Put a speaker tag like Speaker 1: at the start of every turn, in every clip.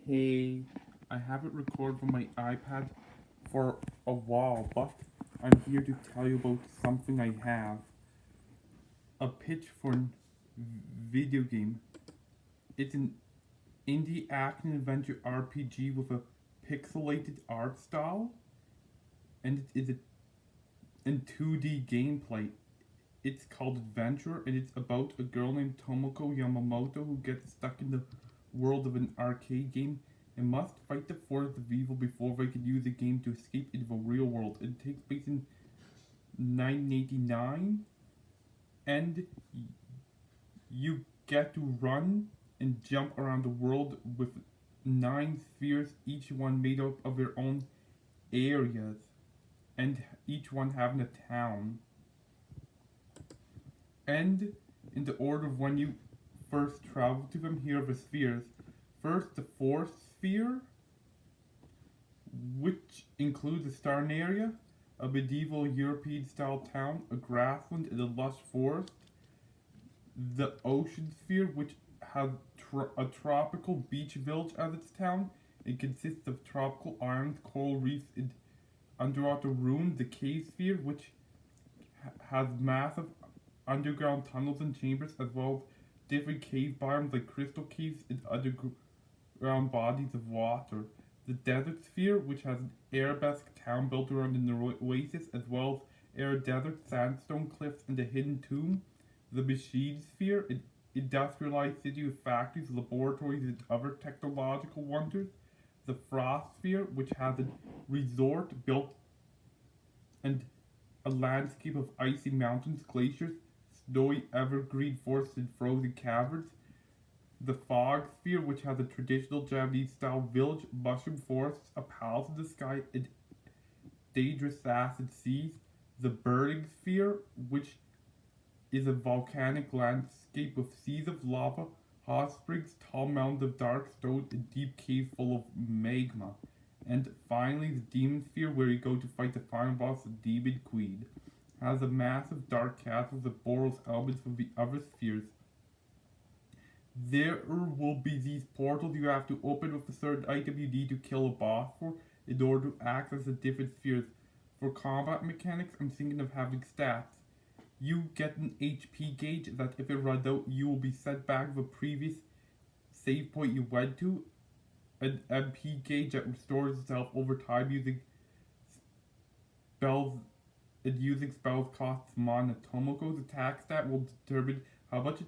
Speaker 1: Hey, I haven't recorded from my iPad for a while, but I'm here to tell you about something I have. A pitch for a video game. It's an indie action adventure RPG with a pixelated art style, and it is in 2D gameplay. It's called Adventure, and it's about a girl named Tomoko Yamamoto who gets stuck in the world of an arcade game and must fight the forces of evil before they can use the game to escape into the real world. It takes place in 1989, and you get to run and jump around the world with 9 spheres, each one made up of their own areas, and each one having a town. And in the order of when you first travel to them, here are the spheres. First, the fourth sphere, which includes a starting area, a medieval European style town, a grassland, and a lush forest. The ocean sphere, which has a tropical beach village as its town. It consists of tropical islands, coral reefs, and underwater ruins. The cave sphere, which has massive underground tunnels and chambers, as well as different cave biomes like crystal caves and underground bodies of water. The desert sphere, which has an arabesque town built around an oasis, as well as arid desert, sandstone cliffs, and a hidden tomb. The machine sphere, an industrialized city with factories, laboratories, and other technological wonders. The frost sphere, which has a resort built and a landscape of icy mountains, glaciers, snowy evergreen forests, and frozen caverns. The fog sphere, which has a traditional Japanese style village, mushroom forests, a palace in the sky, and dangerous acid seas. The burning sphere, which is a volcanic landscape with seas of lava, hot springs, tall mountains of dark stone, and deep caves full of magma. And finally, the demon sphere, where you go to fight the final boss, the Demon Queen, has a massive dark castle that borrows elements from the other spheres. There will be these portals you have to open with a certain item you need to kill a boss for in order to access the different spheres. For combat mechanics, I'm thinking of having stats. You get an HP gauge that if it runs out, you will be sent back to the previous save point you went to. An MP gauge that restores itself over time using spells and using spells costs mana. Tomoko's attack stat will determine how much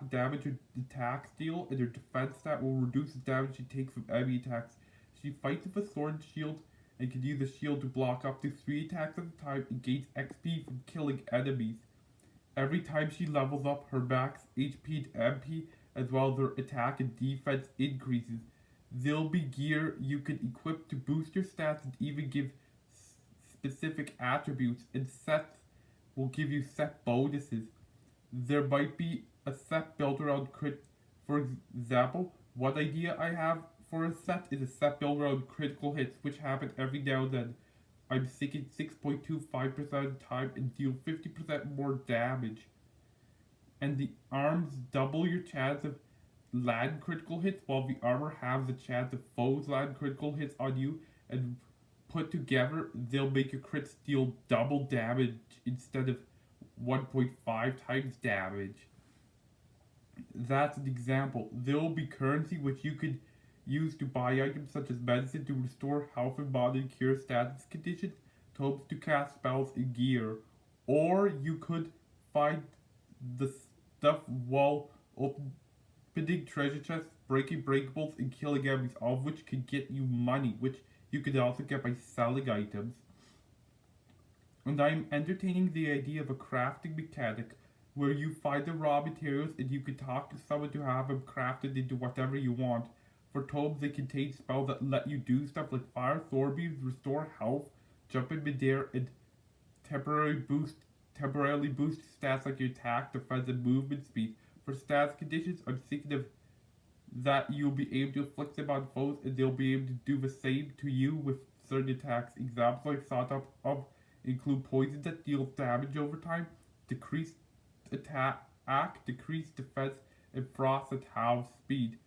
Speaker 1: damage her attacks deal, and her defense stat will reduce the damage she takes from enemy attacks. She fights with a sword and shield and can use the shield to block up to 3 attacks at a time and gains XP from killing enemies. Every time she levels up, her max HP and MP, as well as her attack and defense increases. There'll be gear you can equip to boost your stats and even give specific attributes, and sets will give you set bonuses. There might be a set built around crit. For example, one idea I have for a set is a set built around critical hits, which happen every now and then. I'm thinking 6.25% of the time and deal 50% more damage. And the arms double your chance of land critical hits, while the armor has the chance of foes land critical hits on you, and put together, they'll make your crits deal double damage instead of 1.5 times damage. That's an example. There will be currency which you could use to buy items such as medicine to restore health and body and cure status conditions, tokens to cast spells and gear. Or you could find the stuff while opening treasure chests, breaking breakables, and killing enemies, all of which could get you money, which you could also get by selling items. And I am entertaining the idea of a crafting mechanic where you find the raw materials and you can talk to someone to have them crafted into whatever you want. For tomes, they contain spells that let you do stuff like fire, thorn beams, restore health, jump in midair, and temporarily boost stats like your attack, defense, and movement speed. For stats conditions, I'm thinking of that you'll be able to afflict them on foes, and they'll be able to do the same to you with certain attacks. Examples I've thought of include poison that deals damage over time, decreased attack, decreased defense, and frost that halves speed.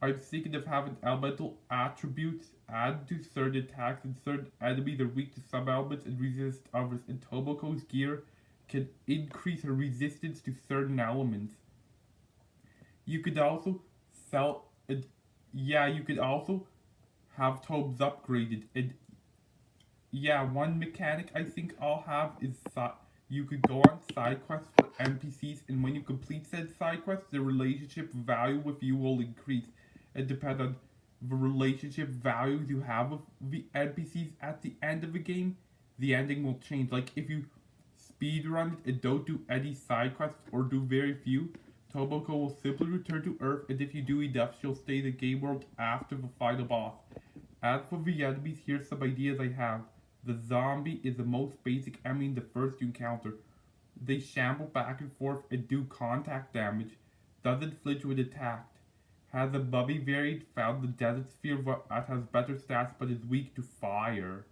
Speaker 1: I'm thinking of having elemental attributes added to certain attacks, and certain enemies are weak to some elements and resist others, and Tomoko's gear can increase her resistance to certain elements. You could also sell and yeah, you could also have Tobes upgraded. And yeah, one mechanic I think I'll have is you could go on side quests for NPCs, and when you complete said side quests, the relationship value with you will increase. It depends on the relationship values you have with the NPCs at the end of the game. The ending will change. Like if you speedrun it and don't do any side quests or do very few, Tomoko will simply return to Earth, and if you do enough, she'll stay in the game world after the final boss. As for the enemies, here's some ideas I have. The zombie is the most basic enemy in the first you encounter. They shamble back and forth and do contact damage. Doesn't flinch when attacked. Has a mummy variant found in the desert sphere that has better stats but is weak to fire.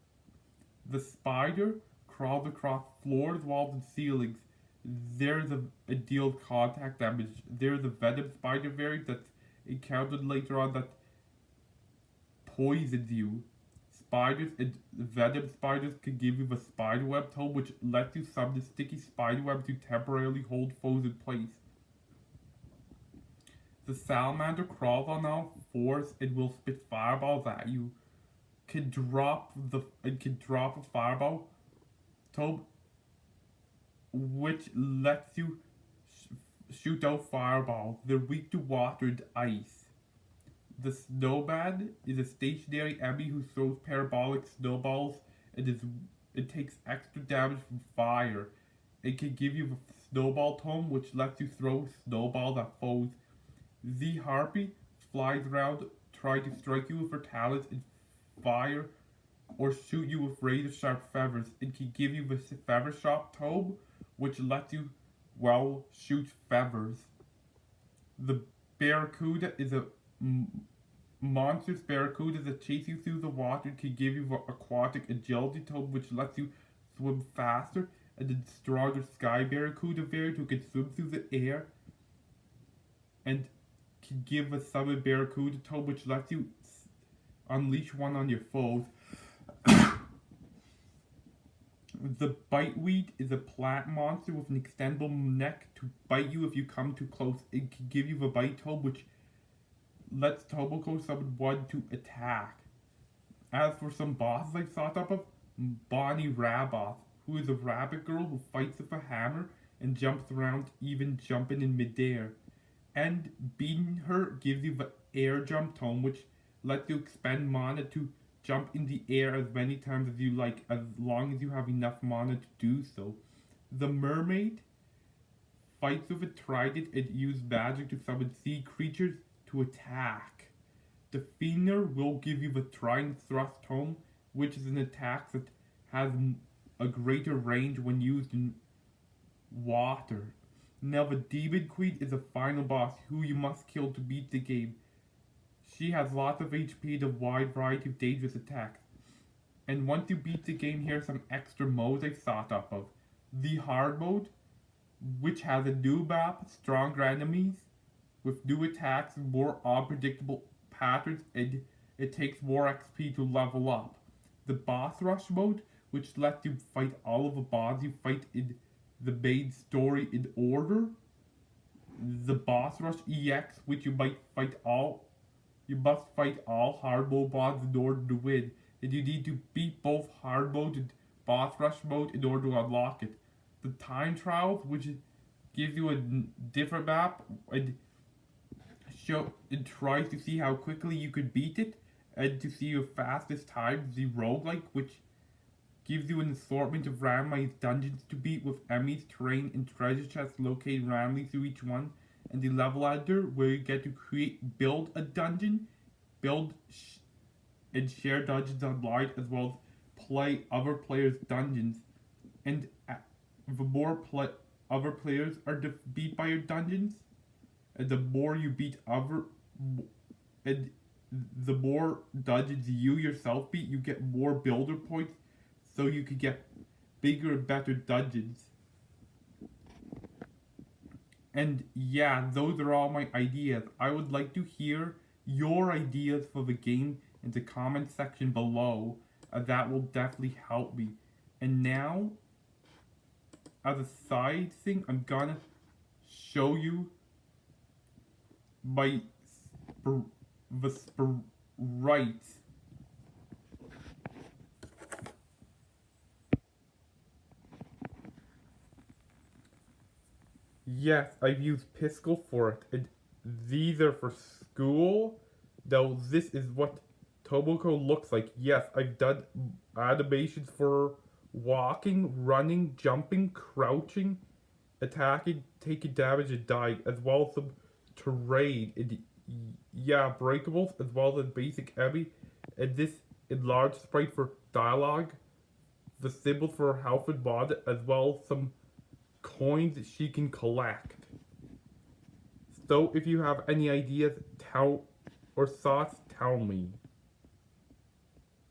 Speaker 1: The spider crawls across floors, walls, and ceilings. There's a deal of contact damage. There's a venom spider variant that's encountered later on that poisons you. Spiders and venom spiders can give you the spiderweb tome, which lets you summon the sticky spiderweb to temporarily hold foes in place. The salamander crawls on all fours and will spit fireballs at you. Can drop a fireball tome, which lets you shoot out fireballs. They're weak to water and ice. The snowman is a stationary enemy who throws parabolic snowballs and it takes extra damage from fire. It can give you the snowball tome, which lets you throw snowballs at foes. The harpy flies around trying to strike you with her talons and fire or shoot you with razor sharp feathers. It can give you the feather sharp tome, which lets you, well, shoot feathers. The Barracuda is a monstrous Barracuda that chases you through the water and can give you the aquatic agility tome, which lets you swim faster, and the stronger Sky Barracuda variant who can swim through the air and can give a Summon Barracuda tome, which lets you unleash one on your foes. The Biteweed is a plant monster with an extendable neck to bite you if you come too close. It can give you the Bite tome, which lets Tomoko summon one to attack. As for some bosses I've thought up of, Bonnie Raboth, who is a rabbit girl who fights with a hammer and jumps around, even jumping in midair. And beating her gives you the air jump tome, which lets you expend mana to jump in the air as many times as you like, as long as you have enough mana to do so. The mermaid fights with a trident and uses magic to summon sea creatures to attack. The Fiender will give you the Trident Thrust Tome, which is an attack that has a greater range when used in water. Now the Demon Queen is a final boss who you must kill to beat the game. She has lots of HP and a wide variety of dangerous attacks. And once you beat the game, here are some extra modes I've thought up of. The hard mode, which has a new map, stronger enemies, with new attacks and more unpredictable patterns, and it takes more XP to level up. The boss rush mode, which lets you fight all of the bosses you fight in the main story in order. The boss rush EX, which you must fight all hard mode bosses in order to win, and you need to beat both hard mode and boss rush mode in order to unlock it. The time trials, which gives you a different map and tries to see how quickly you can beat it, and to see your fastest time. The roguelike, which gives you an assortment of randomized dungeons to beat with enemies, terrain, and treasure chests located randomly through each one. And the level editor, where you get to build a dungeon, and share dungeons online, as well as play other players' dungeons. And the more other players are beat by your dungeons, and the more you beat and the more dungeons you yourself beat, you get more builder points, so you can get bigger and better dungeons. And yeah, those are all my ideas. I would like to hear your ideas for the game in the comment section below, as that will definitely help me. And now, as a side thing, I'm gonna show you my the sprites. Yes, I've used Piskel for it, and these are for school, though this is what Tomoko looks like. Yes, I've done animations for walking, running, jumping, crouching, attacking, taking damage, and dying, as well as some terrain, and yeah, breakables, as well as basic enemy, and this enlarged sprite for dialogue, the symbols for health and mod, as well as some coins she can collect. So if you have any ideas or thoughts, tell me.